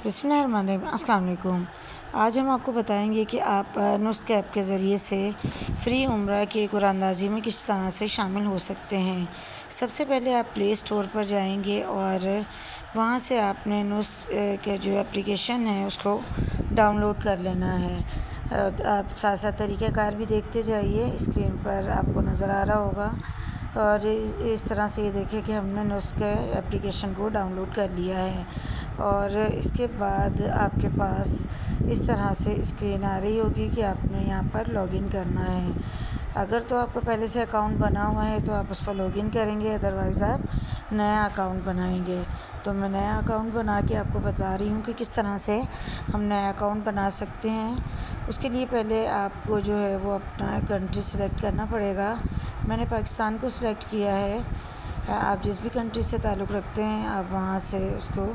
बिस्मिल्लाहिर्रहमानिर्रहीम। अस्सलाम वालेकुम। आज हम आपको बताएंगे कि आप नुस्ख ऐप के ज़रिए से फ़्री उम्रा की कुरानंदाज़ी में किस तरह से शामिल हो सकते हैं। सबसे पहले आप प्ले स्टोर पर जाएंगे और वहाँ से आपने नुस्ख के जो एप्लीकेशन है उसको डाउनलोड कर लेना है। आप साथ साथ तरीक़ाकार भी देखते जाइए, स्क्रीन पर आपको नज़र आ रहा होगा। और इस तरह से ये देखें कि हमने नुस्ख एप्लीकेशन को डाउनलोड कर लिया है और इसके बाद आपके पास इस तरह से स्क्रीन आ रही होगी कि आपने यहाँ पर लॉगिन करना है। अगर तो आपका पहले से अकाउंट बना हुआ है तो आप उस पर लॉगिन करेंगे, अदरवाइज़ आप नया अकाउंट बनाएंगे। तो मैं नया अकाउंट बना के आपको बता रही हूँ कि किस तरह से हम नया अकाउंट बना सकते हैं। उसके लिए पहले आपको जो है वो अपना कंट्री सेलेक्ट करना पड़ेगा। मैंने पाकिस्तान को सिलेक्ट किया है। आप जिस भी कंट्री से ताल्लुक़ रखते हैं आप वहाँ से उसको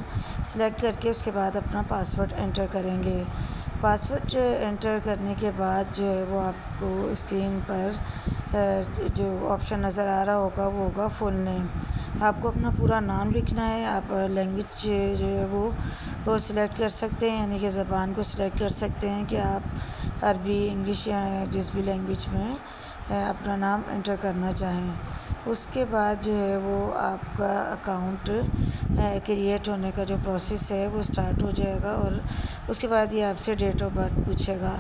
सिलेक्ट करके उसके बाद अपना पासवर्ड एंटर करेंगे। पासवर्ड एंटर करने के बाद जो है वो आपको स्क्रीन पर जो ऑप्शन नज़र आ रहा होगा वो होगा फुल नेम। आपको अपना पूरा नाम लिखना है। आप लैंग्वेज जो है वो सिलेक्ट कर सकते हैं, यानी कि ज़बान को सिलेक्ट कर सकते हैं कि आप अरबी, इंग्लिश या जिस भी लैंग्वेज में अपना नाम एंटर करना चाहें। उसके बाद जो है वो आपका अकाउंट क्रिएट होने का जो प्रोसेस है वो स्टार्ट हो जाएगा और उसके बाद ये आपसे डेट ऑफ बर्थ पूछेगा।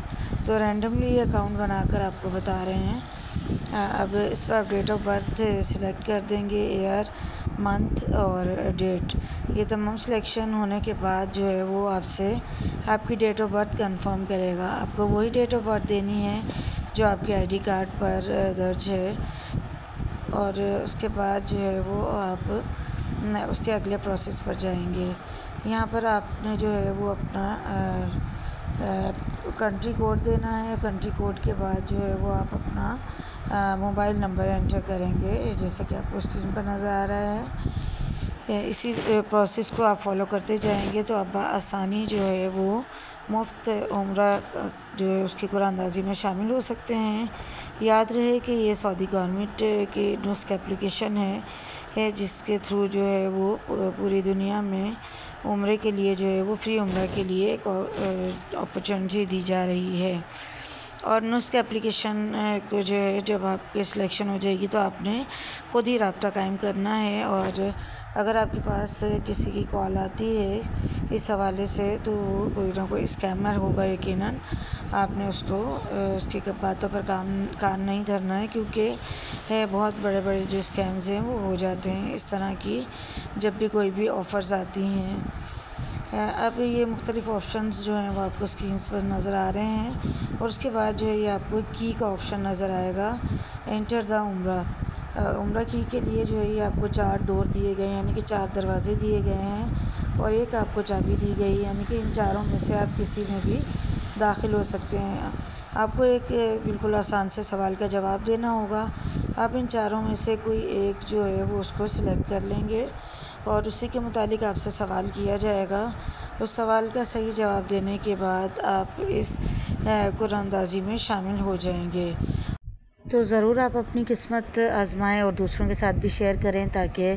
तो रैंडमली ये अकाउंट बनाकर आपको बता रहे हैं। अब इस पर आप डेट ऑफ बर्थ सिलेक्ट कर देंगे, ईयर, मंथ और डेट। ये तमाम सिलेक्शन होने के बाद जो है वो आपसे आपकी डेट ऑफ बर्थ कंफर्म करेगा। आपको वही डेट ऑफ बर्थ देनी है जो आपके आईडी कार्ड पर दर्ज है और उसके बाद जो है वो आप उसके अगले प्रोसेस पर जाएंगे। यहाँ पर आपने जो है वो अपना कंट्री कोड देना है। कंट्री कोड के बाद जो है वो आप अपना मोबाइल नंबर एंटर करेंगे, जैसे कि आपको स्क्रीन पर नज़र आ रहा है। इसी प्रोसेस को आप फॉलो करते जाएंगे तो आप आसानी जो है वो मुफ्त उम्रा जो है उसकी कुरानंदाज़ी में शामिल हो सकते हैं। याद रहे कि ये सऊदी गवर्नमेंट की नुस्ख एप्लीकेशन है जिसके थ्रू जो है वो पूरी दुनिया में उम्रे के लिए जो है वो फ्री उम्रा के लिए एक अपॉर्चुनिटी दी जा रही है। और नुस्ख एप्लीकेशन को जो है जब आपकी सिलेक्शन हो जाएगी तो आपने ख़ुद ही रब्ता कायम करना है। और अगर आपके पास किसी की कॉल आती है इस हवाले से तो कोई ना कोई स्कैमर होगा यकीनन। आपने उसकी बातों पर कान नहीं धरना है, क्योंकि बहुत बड़े बड़े जो स्कैम्स हैं वो हो जाते हैं इस तरह की जब भी कोई भी ऑफ़र्स आती हैं। अब ये मुख्तलिफ़ ऑप्शंस जो हैं वो आपको स्क्रीन पर नज़र आ रहे हैं और उसके बाद जो है ये आपको की का ऑप्शन नज़र आएगा, एंटर द उम्रा। उम्रा की के लिए जो है ये आपको 4 डोर दिए गए हैं, यानी कि 4 दरवाज़े दिए गए हैं और एक आपको चाबी दी गई, यानी कि इन चारों में से आप किसी में भी दाखिल हो सकते हैं। आपको एक बिल्कुल आसान से सवाल का जवाब देना होगा। आप इन चारों में से कोई एक जो है वो उसको सिलेक्ट कर लेंगे और उसी के मुतालिक आपसे सवाल किया जाएगा। उस सवाल का सही जवाब देने के बाद आप इस कुरानंदाज़ी में शामिल हो जाएंगे। तो ज़रूर आप अपनी किस्मत आज़माएं और दूसरों के साथ भी शेयर करें ताकि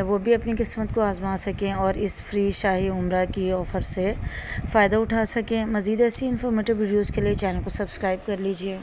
वो भी अपनी किस्मत को आज़मा सकें और इस फ्री शाही उम्रा की ऑफ़र से फ़ायदा उठा सकें। मज़ीद ऐसी इन्फॉर्मेटिव वीडियोज़ के लिए चैनल को सब्सक्राइब कर लीजिए।